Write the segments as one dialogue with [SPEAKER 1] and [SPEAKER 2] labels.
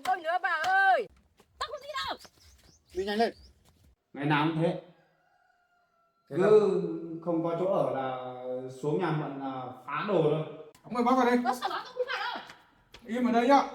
[SPEAKER 1] tôi nữa bà ơi. Tao không đi đâu.
[SPEAKER 2] Đi nhanh lên.
[SPEAKER 3] Ngày nào cũng thế.
[SPEAKER 2] Thế
[SPEAKER 3] Cứ không có chỗ ở là xuống nhà mận là phá đồ thôi.
[SPEAKER 2] ông ơi bác vào đây.
[SPEAKER 1] Có sao đó tôi không phải đâu.
[SPEAKER 2] Im ở đây nhá.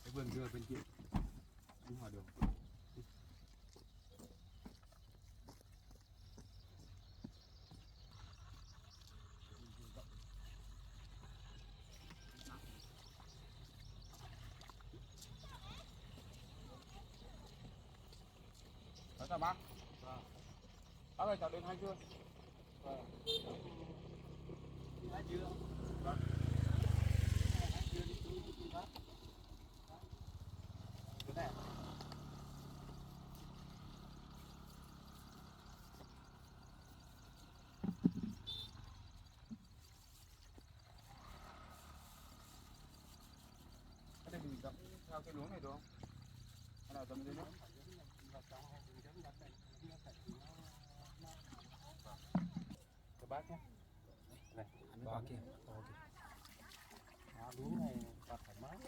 [SPEAKER 3] Cái vườn dưa bên kia. Không hỏi được.
[SPEAKER 2] Chào bác. Bác ơi cháu đến hay chưa? Hay chưa? Vâng. Thế này. Thế mình dẫm theo cái luống này được không? Hay là dẫm dưới nước? Cho bác nhé.
[SPEAKER 3] Này, to kia, to kia.
[SPEAKER 2] Luống này thật thoải mái.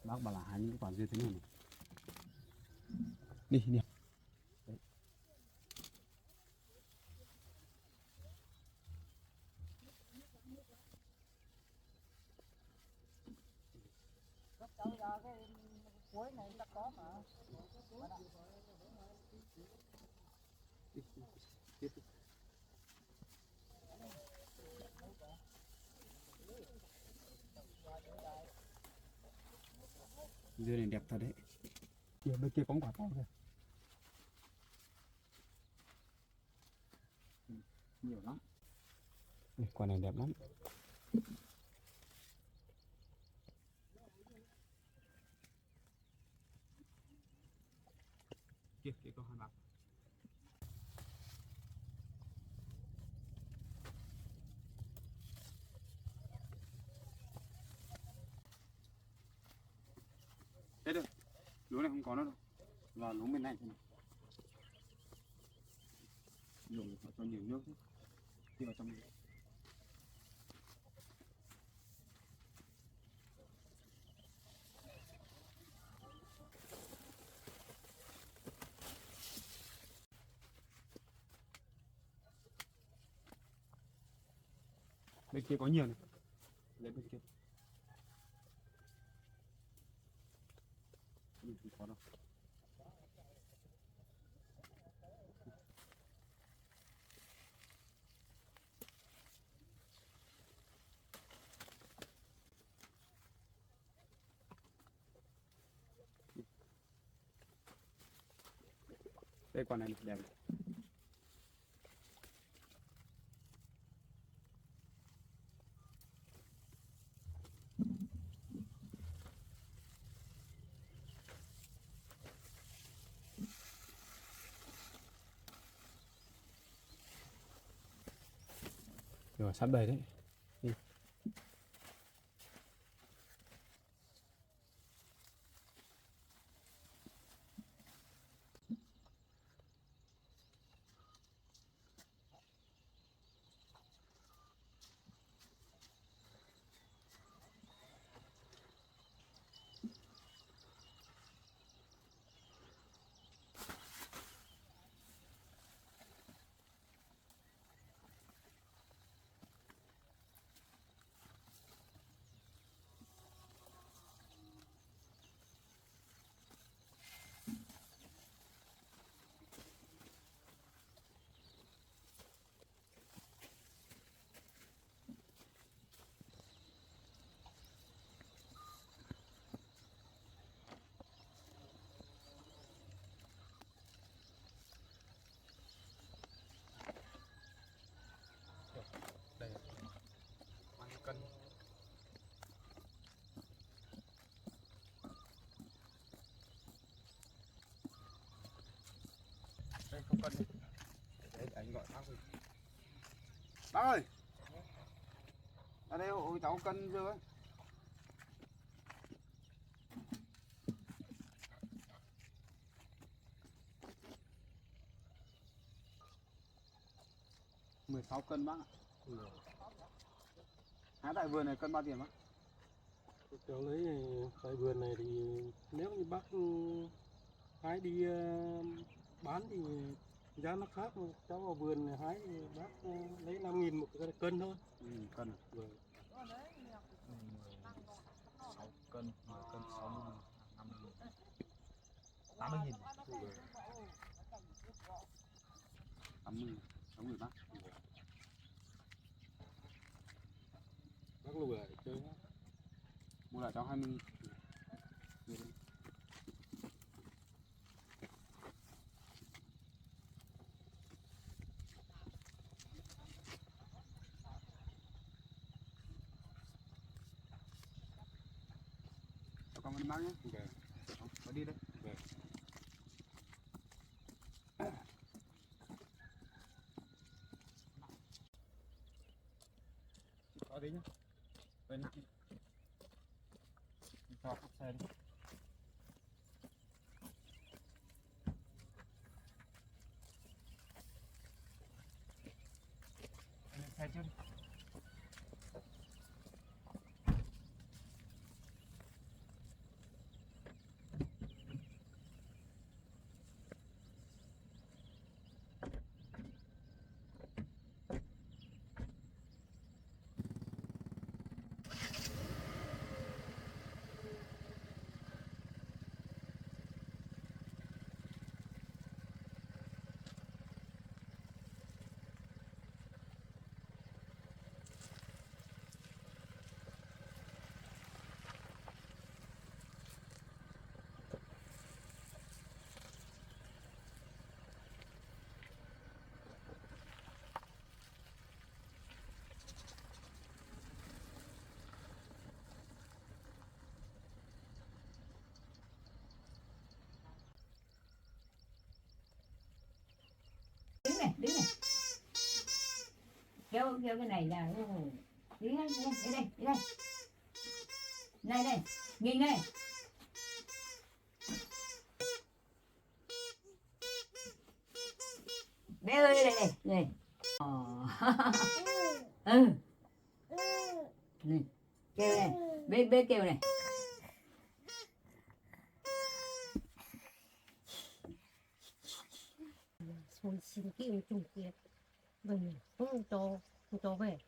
[SPEAKER 3] Bác bảo là hái những quả dưa thế này này. Đi, đi. Đấy.
[SPEAKER 1] Cháu ra cái cuối này chắc có mà.
[SPEAKER 3] Tiếp đi. Dưa này đẹp thật đấy. Kìa, bên kia có quả to kìa. Nhiều lắm. Quả này đẹp lắm. Kia, kia có hai bạc. Thế được. Lúa này không có nữa đâu. Vào lúa bên này thôi. Dùng cho nhiều nước thôi. Đi vào trong này. Bên kia có nhiều này. Lấy bên kia. Bên không có đâu. Đây quả này đẹp. Rồi sắp đầy đấy. Đi.
[SPEAKER 2] đây không cân đi. Để anh gọi bác đi. Bác ơi, ở đây ôi cháu cân chưa ấy. Mười 16 cân bác ạ. Hái tại vườn này cân bao tiền bác?
[SPEAKER 4] Cháu lấy tại vườn này thì nếu như bác hái đi bán thì giá nó khác, cháu vào vườn hái thì bác lấy 5.000 một cân thôi.
[SPEAKER 2] Cân à?
[SPEAKER 4] Vâng.
[SPEAKER 2] 6 cân, 10 cân 60 50 80.000. 80 bác.
[SPEAKER 4] Bác lùi lại chơi.
[SPEAKER 2] Mua lại cháu 20.000. Con đi bác nhé. Có đi đấy. Có đi nhá. Bên nặng. Cho cắp xe đi. Lên xe chưa?
[SPEAKER 1] Đứng này kéo cái này là đứng đây này nhìn này bé ơi này ừ này kêu này bé kêu này
[SPEAKER 5] xuống xin kêu chung kia mình không cho về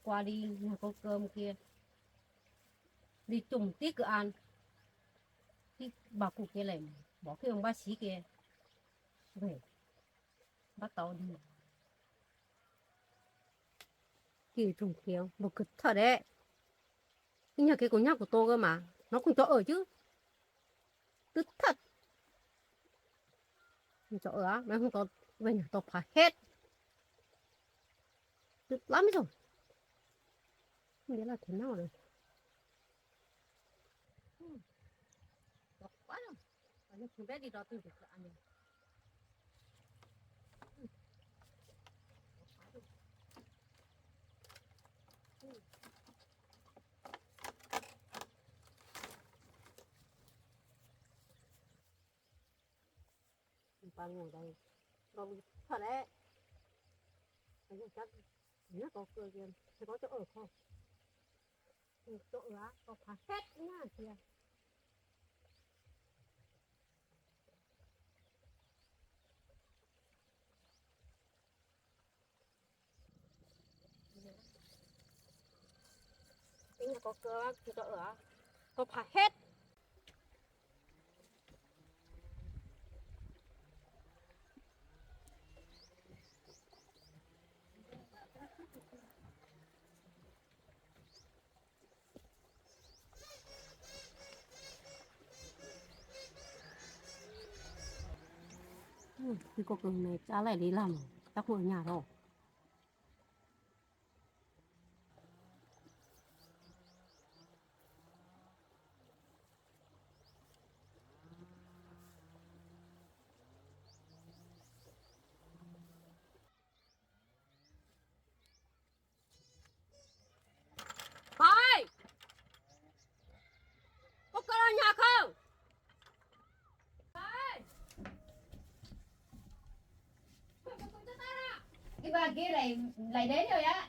[SPEAKER 5] qua đi nhà có cơm kia đi trùng tiết cửa ăn cái bà cụ kia lại bỏ cái ông bác sĩ kia về bắt tàu đi kêu trùng kia một cực thật đấy cái nhà kia có nhắc của tôi cơ mà nó cũng cho ở chứ tức thật chỗ ở á, mấy không có về nhà tôi phá hết tức lắm rồi không biết là thế nào rồi quá rồi nhưng chúng bé đi đó từ được ăn này ba ngồi đây còn thật đấy anh chắc nó có cửa kia thì có chỗ ở không chỗ ở á có phá hết nhá kìa cái nhà có cửa chỗ ở á có phá hết cái cô cường này cha lại đi làm chắc ở nhà rồi
[SPEAKER 1] bà kia lại đến rồi á.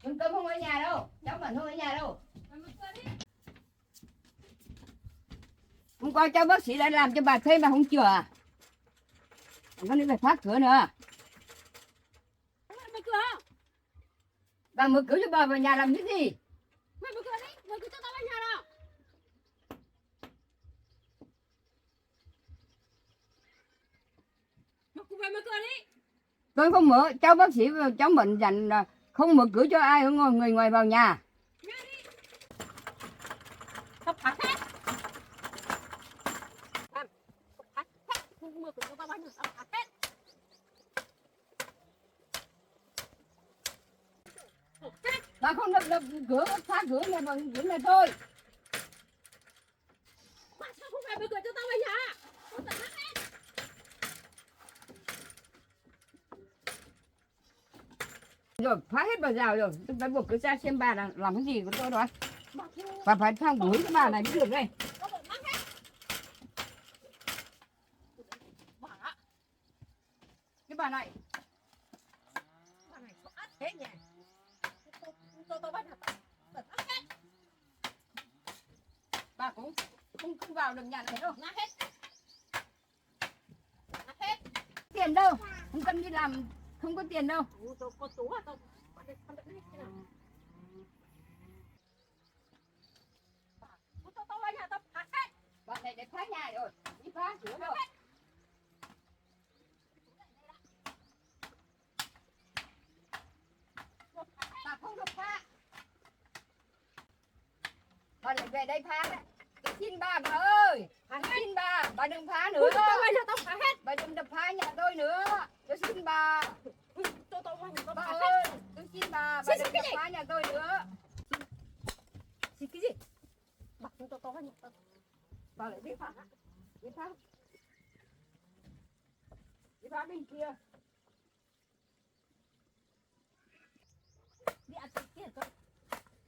[SPEAKER 1] Mình cơm không ở nhà đâu, cháu mình không ở nhà đâu. Hôm qua cháu bác sĩ đã làm cho bà thêm mà không chữa à? Con đi phải phát cửa nữa. Bà mở cửa cho bà vào nhà làm cái gì?
[SPEAKER 5] Mày mở cửa đi, mở cửa cho tao vào nhà nào. Mày cũng phải mở cửa đi.
[SPEAKER 1] Tôi không mở, cháu bác sĩ cháu bệnh dặn là không mở cửa cho ai ở người ngoài vào nhà.
[SPEAKER 5] Tao phá hết. Không mở cửa cho tao vào nhà, tao phá hết.
[SPEAKER 1] Bà không đập cửa, phá cửa này bằng cửa này thôi.
[SPEAKER 5] Mà sao không phải mở cửa cho tao vào nhà? Tao phá hết.
[SPEAKER 1] Rồi phá hết vào rào rồi, tôi phải buộc cửa ra xem bà là làm cái gì của tôi đó. Bà phải thang đuổi cái bà này mới được đây. Cái bà này
[SPEAKER 5] có ác thế nhỉ? Tao bắt hả? Tao phá hết.
[SPEAKER 1] bà cũng không vào được nhà này đâu.
[SPEAKER 5] Nát hết. Nát hết.
[SPEAKER 1] Tiền đâu, không cần đi làm, không có tiền đâu.
[SPEAKER 5] Tao có tú à? Tao đi thế nào? Tao vào nhà, tao phá hết.
[SPEAKER 1] Bà này để phá nhà rồi, đi phá cửa rồi. Bà không được phá. Bà lại về đây phá đấy. Tôi xin bà ơi, xin bà đừng phá nữa.
[SPEAKER 5] Tao vào nhà, tao phá hết.
[SPEAKER 1] Bà đừng đập phá nhà tôi nữa. Tôi xin bà.
[SPEAKER 5] Tao vào nhà, tao
[SPEAKER 1] Bà
[SPEAKER 5] phá hết.
[SPEAKER 1] ơi, tôi xin bà
[SPEAKER 5] Xin
[SPEAKER 1] đừng
[SPEAKER 5] cái
[SPEAKER 1] đập
[SPEAKER 5] gì?
[SPEAKER 1] phá nhà tôi nữa.
[SPEAKER 5] Xin cái gì? Bà không tao vào nhà, tao
[SPEAKER 1] Bà lại đi phá. Đi phá. Đi phá bên kia.
[SPEAKER 5] đi ăn tiền thôi.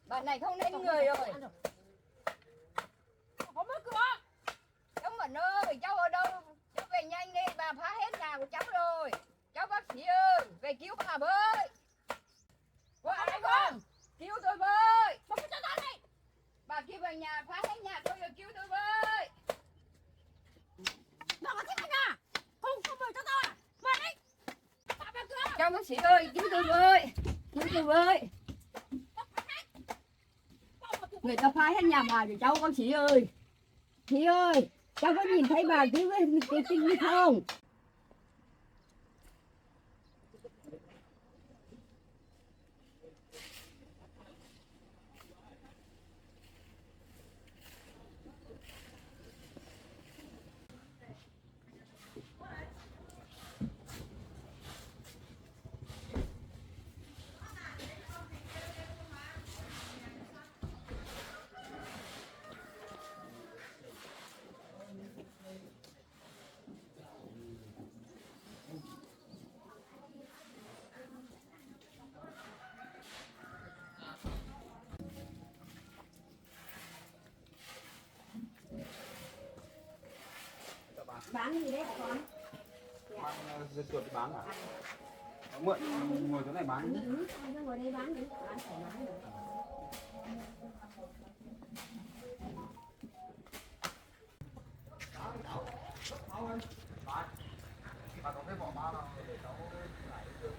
[SPEAKER 1] Bà này không nên người rồi.
[SPEAKER 5] Không mở cửa.
[SPEAKER 1] Cháu Mận ơi, cháu ở đâu? Cháu về nhanh đi, bà phá hết nhà của cháu rồi. Cháu bác sĩ ơi, về cứu bà với. Có ai không? Cứu tôi với.
[SPEAKER 5] Bà không cho tao đi.
[SPEAKER 1] Bà kia về nhà phá hết nhà tôi rồi, cứu tôi với.
[SPEAKER 5] Bà có thích nhà? Không mở cho tao à? Mở đi. Bà mở cửa.
[SPEAKER 1] Cháu bác sĩ ơi, cứu tôi với. Cứu tôi với. Người ta phá hết nhà bà rồi cháu bác sĩ ơi. Chị ơi, cháu có nhìn thấy bà cứu cái tinh đi không?
[SPEAKER 5] Bán gì đấy con?
[SPEAKER 2] Mang dưa chuột đi bán à? Mượn ngồi chỗ này bán.
[SPEAKER 5] Ngồi đây bán đi. Bán thoải mái rồi.
[SPEAKER 2] Bà có cái vỏ bao nào để cháu lại được.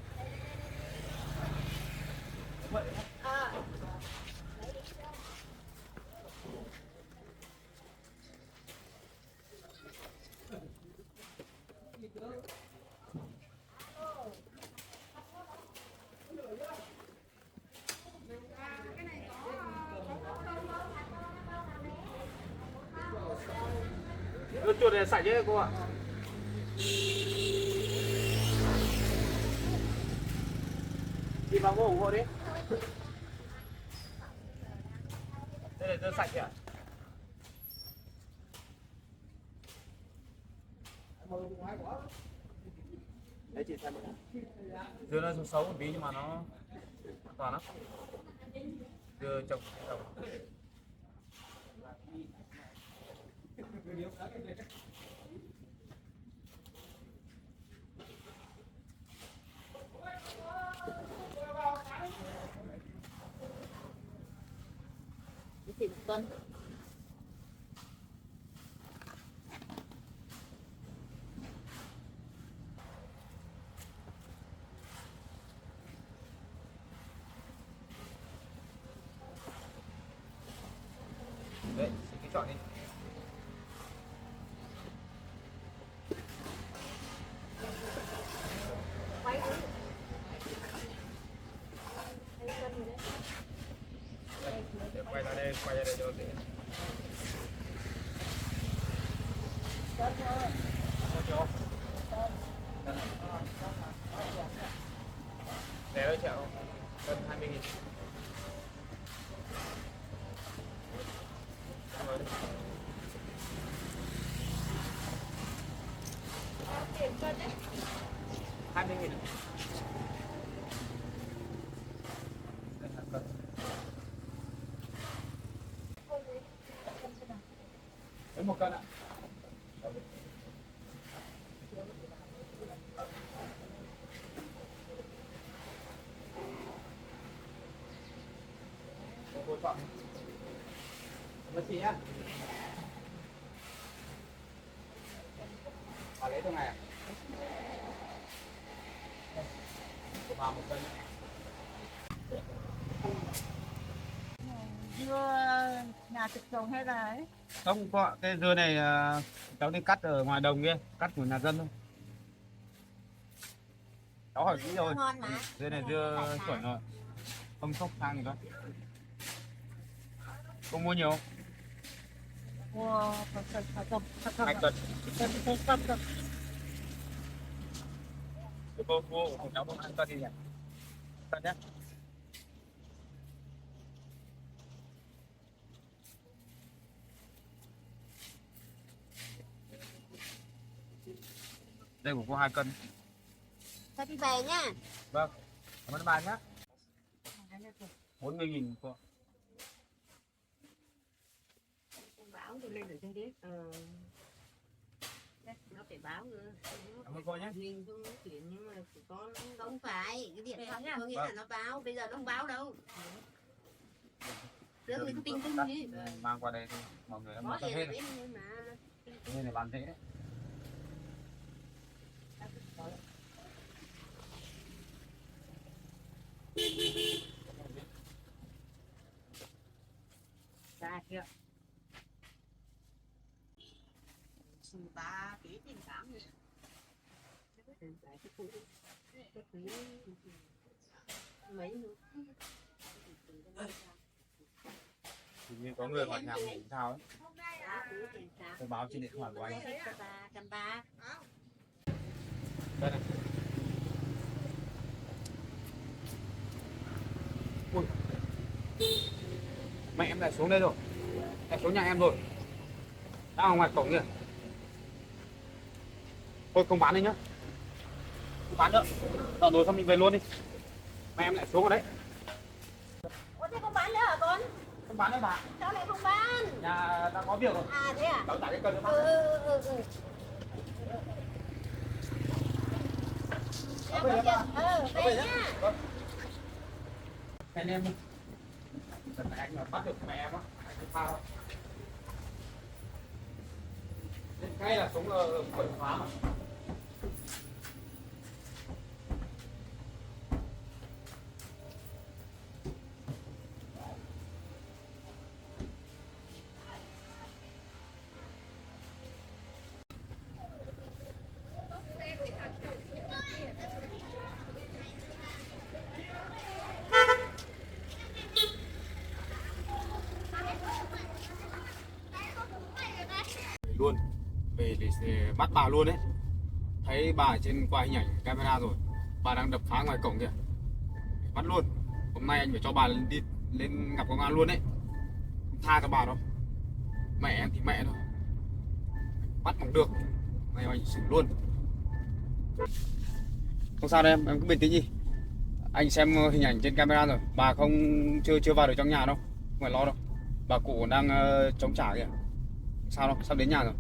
[SPEAKER 3] Dưa chuột này sạch đấy cô ạ. Chị vào mua ủng hộ đi. Đây là dưa sạch kìa. Đấy chị xem. Dưa nó xấu một tí nhưng mà nó an toàn lắm. Dưa trồng.
[SPEAKER 5] tuần.
[SPEAKER 3] Đấy, xin cái chọn đi. Để quay ra đây cho dễ. Để đó chợ cân 20.000.
[SPEAKER 1] Tiền cân đấy.
[SPEAKER 3] 20.000. Đây là cân. Lấy 1 cân ạ. Cô chọn. Mấy chị nhá. Bà lấy trong này à? Cô vào 1 cân.
[SPEAKER 1] Dưa nhà trực trồng hay là ấy?
[SPEAKER 2] Không có, cái dưa này cháu đi cắt ở ngoài đồng kia, cắt của nhà dân thôi. Cháu hỏi kỹ rồi.
[SPEAKER 5] Ngon mà.
[SPEAKER 2] Dưa này dưa chuẩn rồi. Không sốc sang gì đâu. Cô mua nhiều không?
[SPEAKER 5] Wow,
[SPEAKER 2] Hai cân. Cô của cháu không ăn cân gì nhỉ? Cân nhé. Đây của cô 2 cân.
[SPEAKER 5] Thôi đi về nhá.
[SPEAKER 2] Vâng. Cảm ơn bà nhé. 40.000 cô.
[SPEAKER 5] Báo tôi lên ở trên đấy. Nó phải báo nữa.
[SPEAKER 2] Cảm ơn cô nhé.
[SPEAKER 5] Mình không nói chuyện nhưng mà có không phải cái điện thoại có nghĩa là nó báo, bây giờ nó không báo đâu. Trước mình cứ tin đi.
[SPEAKER 2] Mang qua đây thì mọi người
[SPEAKER 5] Có
[SPEAKER 2] mua hết
[SPEAKER 5] tiền
[SPEAKER 2] rồi.
[SPEAKER 5] biết nhưng mà
[SPEAKER 2] Đây là bán thế đấy.
[SPEAKER 5] ra kia. Ta kỹ tình cảm nữa. Mấy nữa.
[SPEAKER 2] Hình như có người gọi nhà mình sao ấy. Tôi báo trên điện thoại của anh.
[SPEAKER 5] Trăm ba.
[SPEAKER 2] Đây này. Ui. Mẹ em lại xuống đây rồi. Em xuống nhà em rồi. Đang ở ngoài cổng kìa. Thôi không bán đi nhá. Không bán nữa. Dọn đồ xong mình về luôn đi. Mẹ em lại xuống ở đấy.
[SPEAKER 5] Ủa thế không bán nữa hả con?
[SPEAKER 2] Không bán nữa bà.
[SPEAKER 5] Sao lại không bán?
[SPEAKER 2] Nhà đang có việc rồi.
[SPEAKER 5] À thế à?
[SPEAKER 2] Cháu trả cái cân nữa bác.
[SPEAKER 5] Em có chuyện. Về nhá.
[SPEAKER 2] Anh em. Lần này anh mà bắt được mẹ em á. Anh không sao đâu. Ngay là xuống quậy phá mà. Luôn về để bắt bà luôn đấy, thấy bà ở trên qua hình ảnh camera rồi, bà đang đập phá ngoài cổng kìa, bắt luôn. Hôm nay anh phải cho bà đi lên gặp công an luôn đấy, không tha cho bà đâu. Mẹ em thì mẹ thôi, bắt bằng được này anh xử luôn. Không sao đâu em cứ bình tĩnh đi, anh xem hình ảnh trên camera rồi, bà không chưa vào được trong nhà đâu, không phải lo đâu, bà cụ đang chống trả kìa, sao đâu, sắp đến nhà rồi.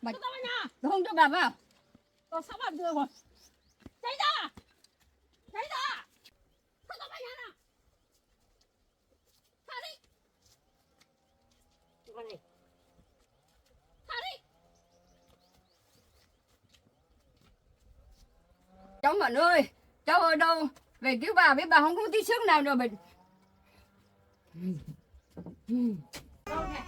[SPEAKER 1] Mày-
[SPEAKER 5] Tao vào nhà.
[SPEAKER 1] Tôi không cho bà vào.
[SPEAKER 5] Tao sắp vào đường rồi. Chạy ra. Chạy ra. Tao vào nhà nào. Thả đi. Vào đi. Thả đi.
[SPEAKER 1] Cháu Mận ơi, cháu ở đâu? Về cứu bà với bà không có tí sức nào nữa mình.
[SPEAKER 5] Đâu nè.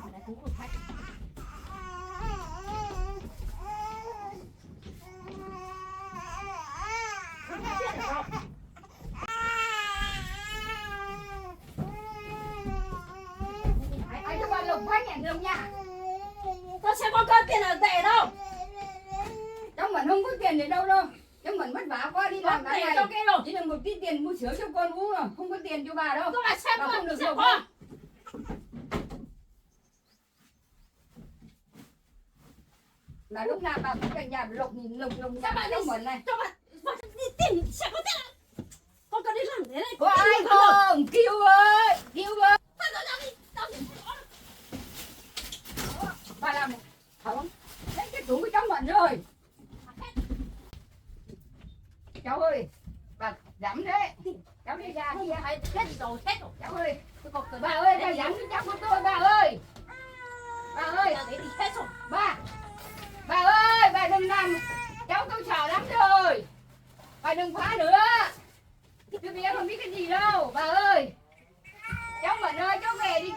[SPEAKER 5] Ở đây cũng có khách.
[SPEAKER 1] Ai cho bà lục khách nhận được nha.
[SPEAKER 5] Tao sẽ có cân tiền ở tệ đâu.
[SPEAKER 1] Cháu Mận không có tiền để đâu đâu. Cháu Mận vất vả quá đi làm cả
[SPEAKER 5] Tệ
[SPEAKER 1] ngày.
[SPEAKER 5] cho cái rồi.
[SPEAKER 1] Chỉ được một tí tiền mua sữa cho con uống rồi. Không có tiền cho bà đâu.
[SPEAKER 5] Tao phải xem
[SPEAKER 1] Bà không được
[SPEAKER 5] xem
[SPEAKER 1] lục
[SPEAKER 5] con.
[SPEAKER 1] Là lúc nào bà cũng cạnh nhà lục nhà bà cháu Mận này.
[SPEAKER 5] Cho bạn đi tìm sẽ có tiền. Con cần đi làm thế này.
[SPEAKER 1] Có ai không? Cứu ơi! Cứu ơi!
[SPEAKER 5] Tao ra đi. Tao đi.
[SPEAKER 1] Bà làm này. Không. Lấy cái tủ của cháu Mận rồi. Cháu ơi! Bà giảm đấy. Cháu đi ra đi.
[SPEAKER 5] Hay hết rồi, hết rồi.
[SPEAKER 1] Cháu ơi!
[SPEAKER 5] Tôi còn cần
[SPEAKER 1] Bà ơi! Bà giảm cho cháu của tôi bà ơi! Bà ơi!
[SPEAKER 5] để đi hết rồi.
[SPEAKER 1] Bà ơi! Bà đừng làm! Cháu tôi sợ lắm rồi! Bà đừng phá nữa! Chứ bây giờ không biết cái gì đâu! Bà ơi! Cháu Mận ơi! Cháu về đi!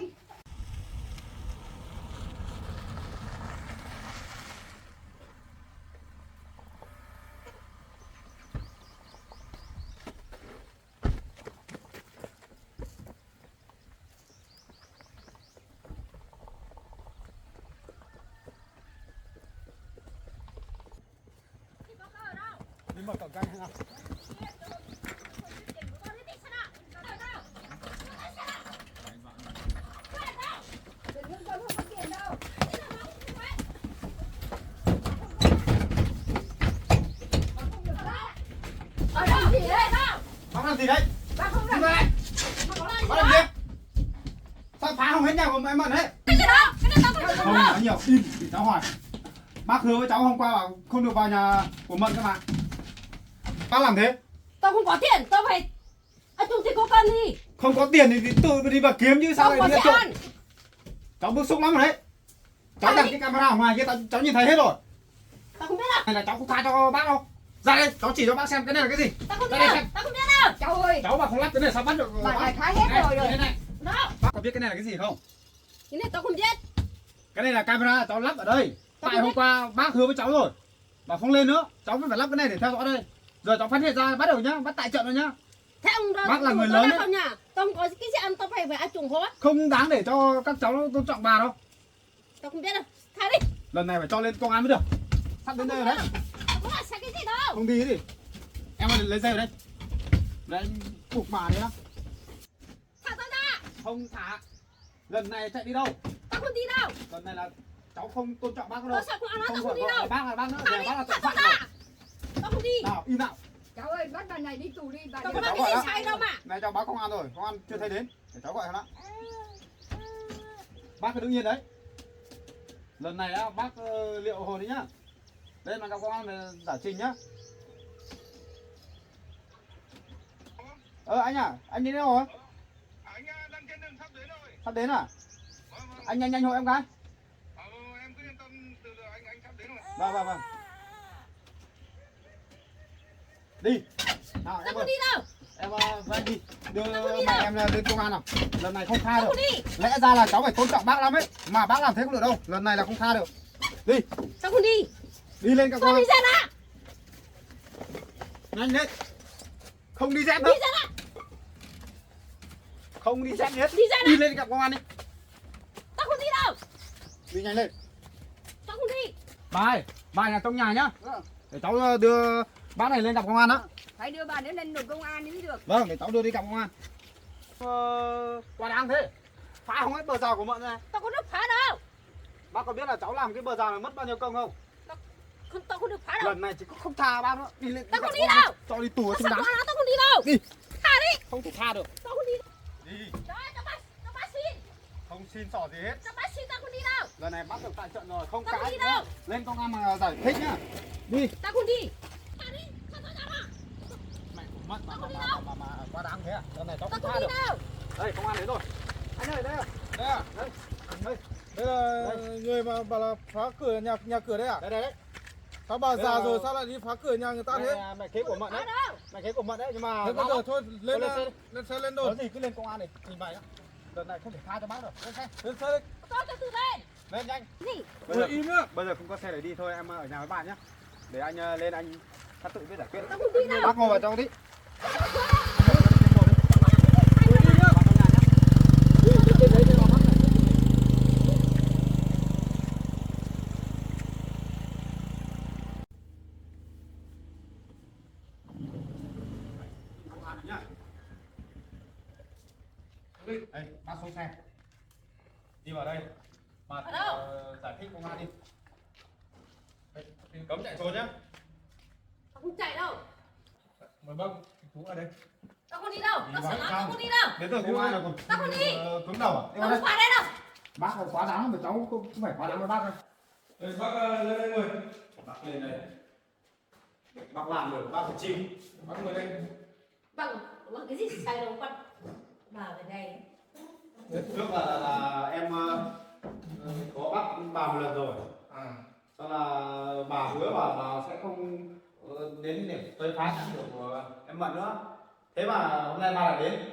[SPEAKER 2] Đi mở cổng canh nào.
[SPEAKER 1] Đừng con không có tiền đâu! Ở đâu gì đấy?
[SPEAKER 2] Bác làm gì đấy?
[SPEAKER 1] Bà không
[SPEAKER 2] Đi
[SPEAKER 1] làm
[SPEAKER 2] về. Bác làm gì? Sao phá hỏng hết nhà của em Mận hết? Không nói nhiều, im để cháu hỏi. Bác hứa với cháu hôm qua bảo không được vào nhà của Mận cơ mà. Bác làm thế?
[SPEAKER 5] Tao không có tiền, tao phải. Anh Trung thì có cần gì?
[SPEAKER 2] Không có tiền thì tự đi vào kiếm chứ sao
[SPEAKER 5] Tao
[SPEAKER 2] lại
[SPEAKER 5] có
[SPEAKER 2] đi
[SPEAKER 5] sẽ
[SPEAKER 2] trộm?
[SPEAKER 5] ăn.
[SPEAKER 2] Cháu bức xúc lắm rồi đấy. Cháu đặt cái camera ở ngoài kia cháu nhìn thấy hết rồi.
[SPEAKER 5] Tao không biết đâu.
[SPEAKER 2] Này là cháu không tha cho bác đâu. Ra đây, cháu chỉ cho bác xem cái này là cái gì.
[SPEAKER 5] Tao không biết
[SPEAKER 2] Ra đây
[SPEAKER 5] đâu.
[SPEAKER 2] xem.
[SPEAKER 5] Tao không biết đâu.
[SPEAKER 1] Cháu ơi!
[SPEAKER 2] Cháu mà không lắp cái này sao bắt được
[SPEAKER 1] Bà
[SPEAKER 2] bác?
[SPEAKER 1] này phá hết rồi rồi.
[SPEAKER 2] Này, này.
[SPEAKER 5] Đó.
[SPEAKER 2] Bác có biết cái này là cái gì không?
[SPEAKER 5] Cái này tao không biết.
[SPEAKER 2] Cái này là camera cháu lắp ở đây.
[SPEAKER 5] Cháu
[SPEAKER 2] Tại
[SPEAKER 5] không
[SPEAKER 2] hôm
[SPEAKER 5] biết.
[SPEAKER 2] qua bác hứa với cháu rồi. Bảo không lên nữa, cháu vẫn phải lắp cái này để theo dõi đây. Giờ cháu phát hiện ra bắt đầu nhá, bắt tại trận rồi nhá.
[SPEAKER 5] Thế ông đó.
[SPEAKER 2] Bác là người
[SPEAKER 5] tao
[SPEAKER 2] lớn
[SPEAKER 5] đã
[SPEAKER 2] đấy.
[SPEAKER 5] không nhà. Tao không có cái gì ăn, tao phải ăn trùng hết.
[SPEAKER 2] Không đáng để cho các cháu tôn trọng bà đâu.
[SPEAKER 5] Tao không biết đâu. Thả đi.
[SPEAKER 2] Lần này phải cho lên công an mới được. Sắp đến đây rồi đấy.
[SPEAKER 5] Tao không làm sai cái gì đâu.
[SPEAKER 2] Không đi gì. Em ơi, lấy dây vào đây. Đấy, buộc bà đấy á.
[SPEAKER 5] Thả tao ra.
[SPEAKER 2] Không thả. Lần này chạy đi đâu?
[SPEAKER 5] Tao không đi đâu.
[SPEAKER 2] Lần này là cháu không tôn trọng bác đâu.
[SPEAKER 5] Tao sợ không ăn, tao
[SPEAKER 2] Không
[SPEAKER 5] không đi
[SPEAKER 2] gọi
[SPEAKER 5] đâu.
[SPEAKER 2] bác là bác nữa,
[SPEAKER 5] Thả
[SPEAKER 2] giờ
[SPEAKER 5] đi.
[SPEAKER 2] bác là
[SPEAKER 5] Thả
[SPEAKER 2] tội
[SPEAKER 5] tao
[SPEAKER 2] phạm rồi.
[SPEAKER 5] ra. Tao không đi.
[SPEAKER 2] Nào, im nào.
[SPEAKER 1] Cháu ơi! Bắt bà này đi tù đi! Bà
[SPEAKER 5] Tao
[SPEAKER 1] đừng-
[SPEAKER 5] không làm cái gì sai đâu mà.
[SPEAKER 2] Này cháu báo công an rồi, công an chưa thấy đến. Để cháu gọi cho nó. Bác cứ đứng yên đấy. Lần này á, bác liệu hồn đi nhá. Đây mà gặp công an là giải trình nhá. Anh à, anh đi đâu rồi?
[SPEAKER 6] Anh đang trên đường sắp đến rồi.
[SPEAKER 2] Sắp đến à?
[SPEAKER 6] Vâng.
[SPEAKER 2] Anh nhanh hộ em cái.
[SPEAKER 6] Em cứ yên tâm, từ giờ anh sắp đến rồi.
[SPEAKER 2] Vâng. Đi. Nào
[SPEAKER 5] Tao
[SPEAKER 2] em
[SPEAKER 5] không
[SPEAKER 2] ơi,
[SPEAKER 5] đi đâu.
[SPEAKER 2] em với anh đi. Đưa
[SPEAKER 5] Tao không đi
[SPEAKER 2] mẹ
[SPEAKER 5] đâu.
[SPEAKER 2] em lên công an nào. Lần này không tha
[SPEAKER 5] Tao
[SPEAKER 2] được.
[SPEAKER 5] không đi.
[SPEAKER 2] Lẽ ra là cháu phải tôn trọng bác lắm ấy. Mà bác làm thế không được đâu. Lần này là không tha được. Đi,
[SPEAKER 5] Tao không đi.
[SPEAKER 2] đi lên các
[SPEAKER 5] Tao
[SPEAKER 2] con.
[SPEAKER 5] đi ra nào.
[SPEAKER 2] Nhanh lên. Không đi dép
[SPEAKER 5] Đi
[SPEAKER 2] nữa.
[SPEAKER 5] ra nào.
[SPEAKER 2] Không đi dép hết.
[SPEAKER 5] Đi ra
[SPEAKER 2] Đi
[SPEAKER 5] nào.
[SPEAKER 2] lên gặp công an đi.
[SPEAKER 5] Tao không đi đâu.
[SPEAKER 2] Đi nhanh lên.
[SPEAKER 5] Tao không đi.
[SPEAKER 2] Bà nhà trong nhà nhá.
[SPEAKER 1] Vâng.
[SPEAKER 2] Để cháu đưa bác này lên gặp công an đó.
[SPEAKER 1] Phải đưa bà đến lên đồn công an mới được.
[SPEAKER 2] Vâng, để cháu đưa đi gặp công an. Quá đáng thế. Phá không hết bờ rào của Mận này.
[SPEAKER 5] Tao không được phá đâu.
[SPEAKER 2] Bác có biết là cháu làm cái bờ rào này mất bao nhiêu công không?
[SPEAKER 5] Tao không được phá đâu.
[SPEAKER 2] Lần này chỉ có không tha bác nữa. Đi lên.
[SPEAKER 5] Tao
[SPEAKER 2] gặp
[SPEAKER 5] không đi
[SPEAKER 2] công an.
[SPEAKER 5] đâu.
[SPEAKER 2] Cho đi tù
[SPEAKER 5] Tao
[SPEAKER 2] ở
[SPEAKER 5] sợ
[SPEAKER 2] trong đám.
[SPEAKER 5] quá, tao không đi đâu.
[SPEAKER 2] Đi.
[SPEAKER 5] Thả đi.
[SPEAKER 2] Không thể tha được.
[SPEAKER 5] Tao không đi.
[SPEAKER 2] Đi.
[SPEAKER 5] Trời ơi, tao bắt xin.
[SPEAKER 2] Không xin xỏ gì hết.
[SPEAKER 5] Tao bắt xin, tao không đi đâu.
[SPEAKER 2] lần này bắt được tại trận rồi, không
[SPEAKER 5] Tao không
[SPEAKER 2] cãi
[SPEAKER 5] đi
[SPEAKER 2] nữa.
[SPEAKER 5] đâu.
[SPEAKER 2] Lên công an mà giải thích nhá. Đi.
[SPEAKER 5] Tao không đi.
[SPEAKER 2] Mày cũng mất mà quá đáng thế à? Lần này tao
[SPEAKER 5] Tao
[SPEAKER 2] không
[SPEAKER 5] không
[SPEAKER 2] tha
[SPEAKER 5] đi
[SPEAKER 2] được.
[SPEAKER 5] đâu.
[SPEAKER 2] Đây, công an đến rồi. Anh ơi, đây à? Đây à? Đây. Đây.
[SPEAKER 4] Đây là người mà bảo là phá cửa nhà cửa đấy à?
[SPEAKER 2] Đây đây đấy.
[SPEAKER 4] Sao bà
[SPEAKER 2] Đây
[SPEAKER 4] già
[SPEAKER 2] là-
[SPEAKER 4] rồi sao lại đi phá cửa nhà người ta thế?
[SPEAKER 2] Mày kế của Mận đấy. Mày kế của Mận đấy, nhưng mà
[SPEAKER 4] Thế bây giờ thôi lên
[SPEAKER 2] lên xe.
[SPEAKER 4] lên xe lên
[SPEAKER 2] Có
[SPEAKER 4] đồn.
[SPEAKER 2] gì cứ lên công an này, trình bày á. Lần này không thể tha cho bác được. Lên xe.
[SPEAKER 4] Lên xe đi.
[SPEAKER 5] Tao từ lên.
[SPEAKER 2] Lên nhanh.
[SPEAKER 5] Đi.
[SPEAKER 4] Ngồi im nhá.
[SPEAKER 2] Bây giờ không có xe để đi thôi, em ở nhà với bạn nhé. Để anh lên anh cắt tự biết giải quyết.
[SPEAKER 5] Tao không đi đâu.
[SPEAKER 2] Bác ngồi vào trong đi. Đây, bác xuống xe. Đi vào đây. Mà
[SPEAKER 5] Ở đâu?
[SPEAKER 2] giải thích công an đi. Đây, cấm chạy trốn nhá.
[SPEAKER 5] Tao không chạy đâu.
[SPEAKER 4] Mời bác chú ở đây.
[SPEAKER 5] Tao không đi đâu.
[SPEAKER 2] Đi
[SPEAKER 5] Tao
[SPEAKER 2] vào
[SPEAKER 5] sợ lắm,
[SPEAKER 2] trong.
[SPEAKER 5] tao không đi đâu.
[SPEAKER 2] Đến giờ công an là còn
[SPEAKER 5] Tao không đi.
[SPEAKER 2] cứng đầu à? Đi
[SPEAKER 5] Tao
[SPEAKER 2] vào đây.
[SPEAKER 5] không phải đây đâu.
[SPEAKER 2] Bác không quá đáng mà cháu không phải quá đáng với bác đâu.
[SPEAKER 4] Đây bác lên đây ngồi.
[SPEAKER 2] Bác lên đây. Bác làm được, bác phải chịu.
[SPEAKER 4] Bác ngồi đây.
[SPEAKER 5] Bằng cái gì sai đâu con. Vào về đây.
[SPEAKER 2] Trước là em có bắt bà một lần rồi.
[SPEAKER 4] À.
[SPEAKER 2] Sau là bà hứa bà sẽ không đến để tôi phá chẳng được của em Mận nữa. Thế mà hôm nay bà lại đến.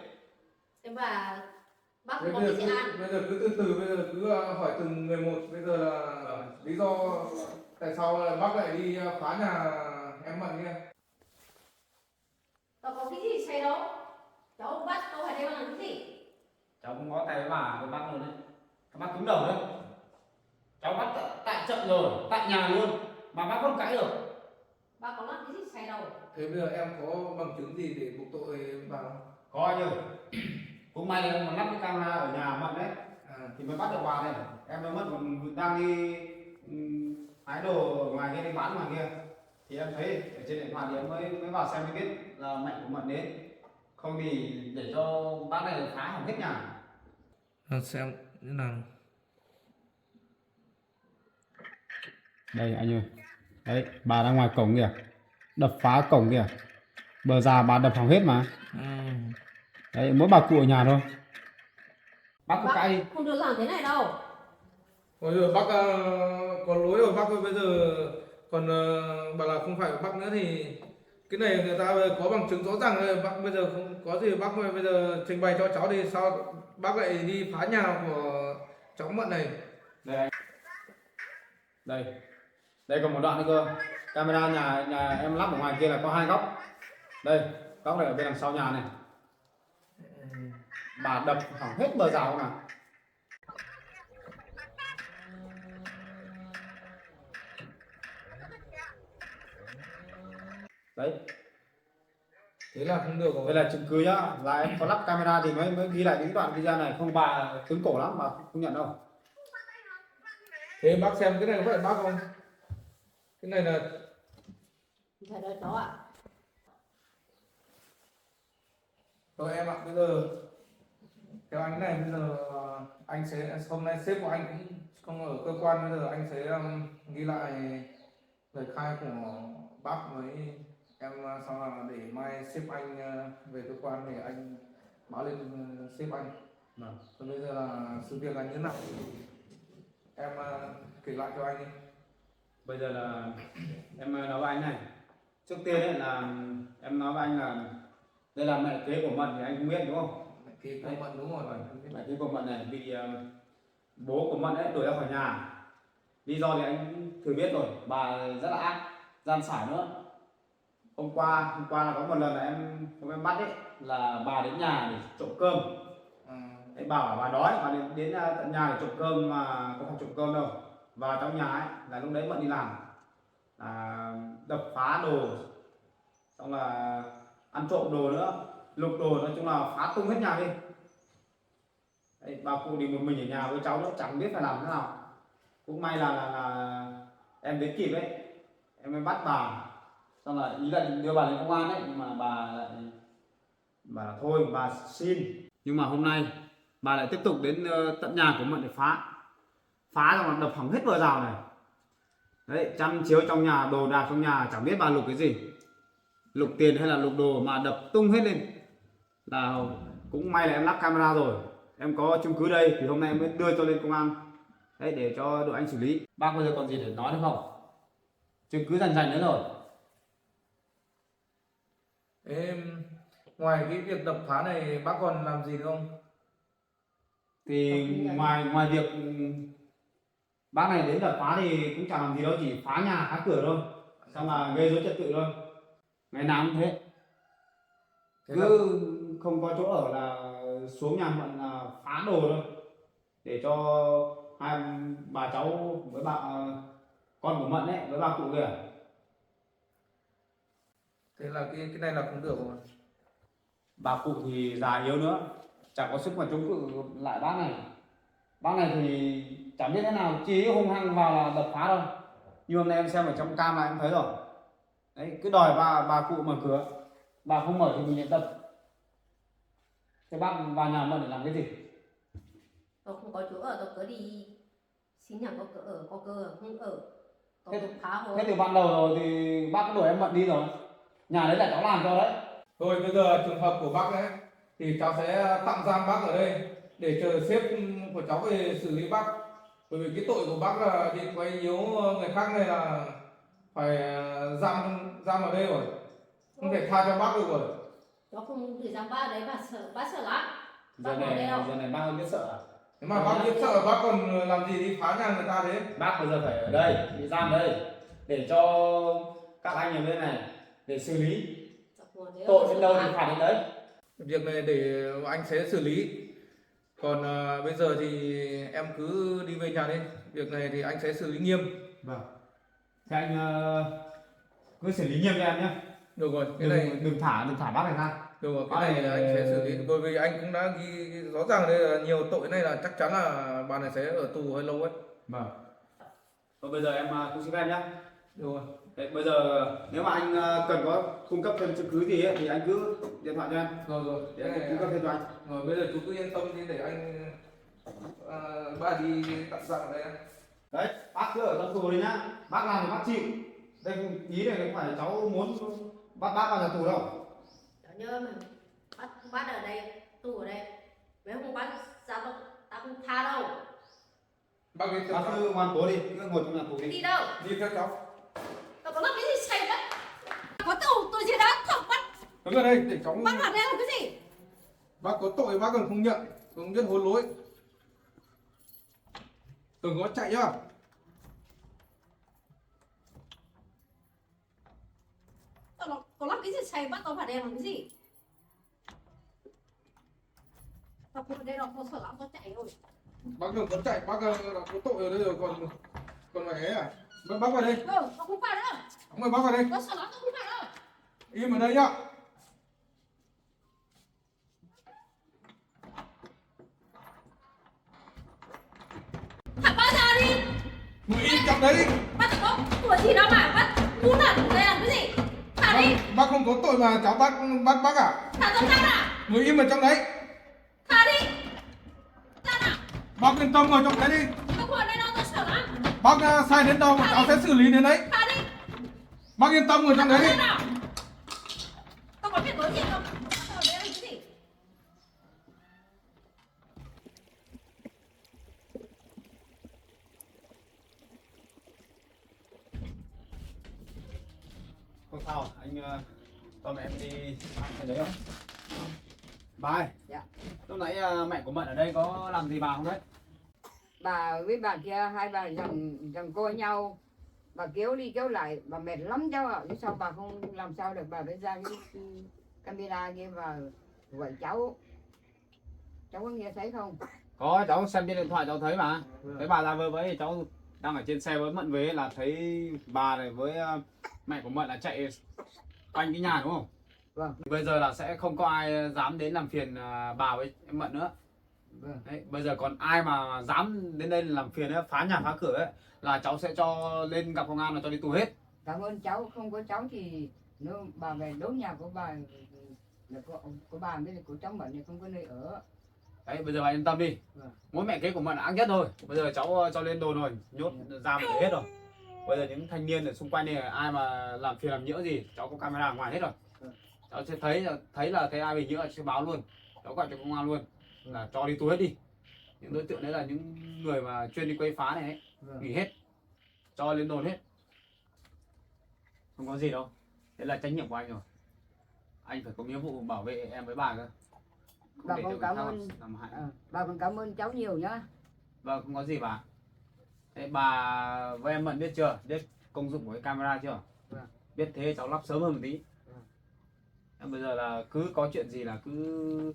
[SPEAKER 5] Thế mà bác
[SPEAKER 4] Bây
[SPEAKER 5] có
[SPEAKER 4] giờ
[SPEAKER 5] cái gì ăn?
[SPEAKER 4] bây giờ cứ từ từ bây giờ cứ hỏi từng người một. Bây giờ là lý do tại sao là bác lại đi phá nhà em Mận kia?
[SPEAKER 5] Tao có cái gì sai đâu. Cháu bắt tao phải đây làm cái gì?
[SPEAKER 2] Cháu cũng ngó tay với bà với bác luôn đấy. Các bác cứng đầu đấy. Cháu bắt tại trận rồi, tại nhà luôn. Mà bác không cãi được.
[SPEAKER 5] Bác có làm cái gì sai đâu.
[SPEAKER 4] Thế bây giờ em có bằng chứng gì để buộc tội bà không?
[SPEAKER 2] Có anh ơi. Cũng may em còn lắp cái camera ở nhà Mận đấy.
[SPEAKER 4] À.
[SPEAKER 2] Thì mới bắt được bà này. Em mới mất còn đang đi hái đồ ở ngoài kia đi bán ngoài kia. Thì em thấy ở trên điện thoại thì em mới vào xem mới biết là mẹ của Mận đến. Không thì để cho bác này phá hỏng hết nhà.
[SPEAKER 4] Xem như nào.
[SPEAKER 2] Đây anh ơi. Đấy, bà đang ngoài cổng kìa. Đập phá cổng kìa. Bờ già bà đập hỏng hết mà. Đấy, mỗi bà cụ ở nhà thôi. Bác cứ cãi đi.
[SPEAKER 5] Không được làm thế này đâu.
[SPEAKER 4] Bây giờ bác có lỗi rồi bác ơi, bây giờ còn bảo là không phải bác nữa thì cái này người ta có bằng chứng rõ ràng rồi, bác bây giờ không có gì bác bây giờ trình bày cho cháu thì sao bác lại đi phá nhà của cháu Mận này.
[SPEAKER 2] Đây anh. Đây. Đây còn một đoạn nữa cơ. Camera nhà em lắp ở ngoài kia là có 2 góc. Đây, góc này ở bên đằng sau nhà này. Bà đập hỏng hết bờ rào nào. Đấy,
[SPEAKER 4] Thế là không được rồi.
[SPEAKER 2] đây là chứng cứ nhá, là em có lắp camera thì mới ghi lại những đoạn video này, không bà cứng cổ lắm mà không nhận đâu.
[SPEAKER 4] Thế bác xem cái này có phải bác không? Cái này là
[SPEAKER 5] Phải đợi cháu ạ.
[SPEAKER 4] rồi em ạ, bây giờ theo anh này bây giờ anh sẽ hôm nay sếp của anh cũng không ở cơ quan, bây giờ anh sẽ ghi lại lời khai của bác với em, sau là để mai sếp anh về cơ quan để anh báo lên sếp anh.
[SPEAKER 2] Vâng.
[SPEAKER 4] Còn bây giờ là sự việc là như thế nào em kể lại cho anh đi.
[SPEAKER 2] Bây giờ là em nói với anh này, trước tiên ấy là em nói với anh là đây là mẹ kế của Mận thì anh cũng biết đúng không?
[SPEAKER 4] Thì có Mận đúng rồi.
[SPEAKER 2] Mẹ kế của Mận này bị bố của Mận ấy đuổi ra khỏi nhà. Lý do thì anh cũng thừa biết rồi, bà rất là ác, gian xảo nữa. Hôm qua là có một lần là em bắt ấy là bà đến nhà để trộm cơm. Đấy, bảo bà đói, bà đến tận nhà để trộm cơm mà không phải trộm cơm đâu. Vào trong nhà ấy là lúc đấy Mận đi làm, là đập phá đồ, xong là ăn trộm đồ nữa, lục đồ, nói chung là phá tung hết nhà đi. Đấy, bà cụ thì một mình ở nhà với cháu nữa chẳng biết phải làm thế nào. Cũng may là em đến kịp ấy, em mới bắt bà, xong là ý là đưa bà lên công an ấy, nhưng mà bà lại thôi bà xin. Nhưng mà hôm nay bà lại tiếp tục đến tận nhà của Mận để phá phá xong là đập hỏng hết bờ rào này. Đấy, chăn chiếu trong nhà, đồ đạc trong nhà chẳng biết bà lục cái gì, lục tiền hay là lục đồ mà đập tung hết lên. Là cũng may là em lắp camera rồi, em có chứng cứ đây thì hôm nay em mới đưa cho lên công an đấy để cho đội anh xử lý. Bác bây giờ còn gì để nói nữa không? Chứng cứ rành rành nữa rồi.
[SPEAKER 3] Em ngoài cái việc đập phá này bác còn làm gì nữa không?
[SPEAKER 2] Thì ngoài việc bác này đến đập phá thì cũng chẳng làm gì đâu, chỉ phá nhà phá cửa thôi, xong là gây rối trật tự thôi, ngày nào cũng thế. Cứ không có chỗ ở là xuống nhà mận là phá đồ thôi, để cho hai bà cháu với bà con của Mận ấy với bà cụ kìa.
[SPEAKER 3] Thế là cái này là không được rồi.
[SPEAKER 2] Bà cụ thì già yếu nữa, chẳng có sức mà chống cự lại bác này. Bác này thì chẳng biết thế nào, chỉ hung hăng vào là đập phá thôi. Như hôm nay em xem ở trong cam là em thấy rồi. Đấy, cứ đòi bà cụ mở cửa, bà không mở thì mình nhận tập. Thế bác vào nhà Mận để làm cái gì?
[SPEAKER 5] Tôi không có chỗ ở, tôi cứ đi xin nhà có cơ ở, không ở. Tôi
[SPEAKER 2] Thế-
[SPEAKER 5] phá hồ.
[SPEAKER 2] Thế từ ban đầu rồi thì bác cứ đuổi em Mận đi rồi. Nhà đấy là cháu làm cho đấy.
[SPEAKER 3] Thôi bây giờ trường hợp của bác ấy thì cháu sẽ tạm giam bác ở đây để chờ sếp của cháu về xử lý bác. Bởi vì cái tội của bác là đi quấy nhiễu người khác này là phải giam ở đây rồi. Không thể tha cho bác được rồi.
[SPEAKER 5] Nó không thời gian ba đấy, bà sợ lắm. Bác ở đây đâu?
[SPEAKER 2] Giờ này bác không biết sợ à?
[SPEAKER 3] Nếu mà bác biết sợ bác còn làm gì đi phá nhà người ta thế?
[SPEAKER 2] Bác bây giờ phải ở đây, bị giam đây để cho các anh ở bên này để xử lý. Tội đến đâu thì phạt đến đấy.
[SPEAKER 3] Việc này để anh sẽ xử lý. Còn bây giờ thì em cứ đi về nhà đi. Việc này thì anh sẽ xử lý nghiêm.
[SPEAKER 2] Vâng. Thế anh cứ xử lý nghiêm cho em nhé.
[SPEAKER 3] Được rồi, cái này
[SPEAKER 2] Đừng thả bác này ra.
[SPEAKER 3] được rồi, cái này anh sẽ xử lý. Bởi vì anh cũng đã ghi rõ ràng ở đây là nhiều tội này là chắc chắn là bà này sẽ ở tù hơi lâu ấy.
[SPEAKER 2] Vâng. Thôi bây giờ em cũng xin phép nhé.
[SPEAKER 3] Được rồi.
[SPEAKER 2] Đấy, bây giờ nếu mà anh cần có cung cấp thêm chứng cứ gì ấy, thì anh cứ điện thoại cho em
[SPEAKER 3] Rồi,
[SPEAKER 2] để
[SPEAKER 3] cái
[SPEAKER 2] anh
[SPEAKER 3] này
[SPEAKER 2] cung cấp thêm cho anh.
[SPEAKER 3] rồi bây giờ chú cứ yên tâm đi để anh bà đi tạm giam ở đây.
[SPEAKER 2] Đấy, bác cứ ở trong tù đi nhá. Bác làm thì bác chịu. Đây ý này không phải cháu muốn bắt bác vào nhà tù đâu.
[SPEAKER 5] Đó nhớ mà bắt ở đây, tù ở đây. Nếu không bắt sao tao không tha đâu.
[SPEAKER 3] Bác đi theo
[SPEAKER 2] Bác
[SPEAKER 3] cháu.
[SPEAKER 2] cứ ngoan cố đi, cứ ngồi trong nhà tù đi.
[SPEAKER 5] Đi đâu?
[SPEAKER 3] Đi theo cháu.
[SPEAKER 5] Tao có làm cái gì sai đấy? Có tù tôi gì đó không bắt.
[SPEAKER 3] Đứng ở đây để cháu.
[SPEAKER 5] Bắt ở đây là cái gì?
[SPEAKER 3] Bác có tội bác còn không nhận, không biết hối lỗi. Đừng có chạy nhá.
[SPEAKER 5] Tao có làm cái gì sai bắt tao phải đem làm cái gì? Tao không ở đây đâu, tao sợ lắm, tao chạy rồi.
[SPEAKER 3] Bác đừng có chạy, bác có tội ở đây rồi còn phải ấy à? Bác vào đây.
[SPEAKER 5] Tao không phải đâu.
[SPEAKER 3] Mời bác vào đây.
[SPEAKER 5] Tao sợ lắm, tao không phải đâu.
[SPEAKER 3] Im ở đây nhá.
[SPEAKER 5] Thả ba ra đi.
[SPEAKER 3] Người im trong đấy đi.
[SPEAKER 5] Bắt có tuổi gì đâu mà bắt muốn làm đây làm cái gì? Thả đi.
[SPEAKER 3] Bác không có tội mà cháu bắt à?
[SPEAKER 5] Thả tao ra nào.
[SPEAKER 3] Người im ở trong đấy.
[SPEAKER 5] Thả đi. Ra nào.
[SPEAKER 3] Bác yên tâm ngồi trong đấy đi.
[SPEAKER 5] Tao không ở đây đâu, tao sợ lắm.
[SPEAKER 3] Bác sai đến đâu mà cháu sẽ xử lý đến đấy.
[SPEAKER 5] Thả đi.
[SPEAKER 3] Bác yên tâm ngồi trong đấy
[SPEAKER 5] Ra
[SPEAKER 3] đi.
[SPEAKER 5] nào. Tao có chuyện nói gì không? Tao ở đây làm cái gì?
[SPEAKER 2] Không sao, anh cho mẹ em đi ăn cái đấy không? Bà ơi,
[SPEAKER 1] Dạ.
[SPEAKER 2] lúc nãy mẹ của Mận ở đây có làm gì bà không đấy?
[SPEAKER 1] Bà với bà kia hai bà rằng cô nhau, bà kéo đi kéo lại, bà mệt lắm cháu ạ. Nhưng sao bà không làm sao được, bà phải ra cái camera kia và gọi cháu có nghe thấy không?
[SPEAKER 2] Có, cháu xem trên điện thoại cháu thấy mà. Thấy bà ra vơ vấy thì cháu đang ở trên xe với Mận về là thấy bà này với mẹ của Mận là chạy quanh cái nhà đúng không?
[SPEAKER 1] Vâng.
[SPEAKER 2] Bây giờ là sẽ không có ai dám đến làm phiền bà với em Mận nữa.
[SPEAKER 1] Vâng.
[SPEAKER 2] Đấy, bây giờ còn ai mà dám đến đây làm phiền ấy, phá nhà phá cửa ấy là cháu sẽ cho lên gặp công an là cho đi tù hết.
[SPEAKER 1] Cảm ơn cháu, không có cháu thì nếu bà về đốn nhà của bà là của bà với của cháu Mận thì không có nơi ở.
[SPEAKER 2] Đấy bây giờ bà yên tâm đi.
[SPEAKER 7] Vâng.
[SPEAKER 2] Mỗi mẹ kế của mình là ác nhất thôi. Bây giờ cháu cho lên đồn rồi, nhốt giam để hết rồi. Bây giờ những thanh niên ở xung quanh này ai mà làm phiền làm nhiễu gì, cháu có camera ở ngoài hết rồi.
[SPEAKER 7] Vâng.
[SPEAKER 2] Cháu sẽ thấy là thấy ai bị nhiễu sẽ báo luôn, cháu gọi cho công an luôn, là cho đi tù hết đi. Những đối tượng đấy là những người mà chuyên đi quấy phá này ấy,
[SPEAKER 7] Vâng.
[SPEAKER 2] nghỉ hết, cho lên đồn hết, không có gì đâu. Thế là trách nhiệm của anh rồi, anh phải có nghĩa vụ bảo vệ em với bà cơ, không
[SPEAKER 1] Bà
[SPEAKER 2] để
[SPEAKER 1] con
[SPEAKER 2] cho người
[SPEAKER 1] cảm
[SPEAKER 2] khác
[SPEAKER 1] ơn.
[SPEAKER 2] làm hại.
[SPEAKER 1] Bà con cảm ơn cháu nhiều nhá.
[SPEAKER 2] Vâng, không có gì bà. Thế bà với em Mận biết chưa? Biết công dụng của cái camera chưa?
[SPEAKER 7] Vâng.
[SPEAKER 2] Biết thế cháu lắp sớm hơn một tí.
[SPEAKER 7] Vâng.
[SPEAKER 2] Em bây giờ là cứ có chuyện gì là cứ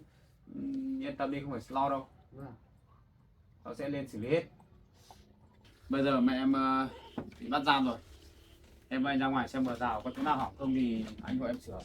[SPEAKER 2] yên tâm đi, không phải lo đâu.
[SPEAKER 7] Vâng.
[SPEAKER 2] Cháu sẽ lên xử lý hết. Bây giờ mẹ em bị bắt giam rồi. Em với anh ra ngoài xem bờ rào có chỗ nào hỏng không thì anh gọi em sửa.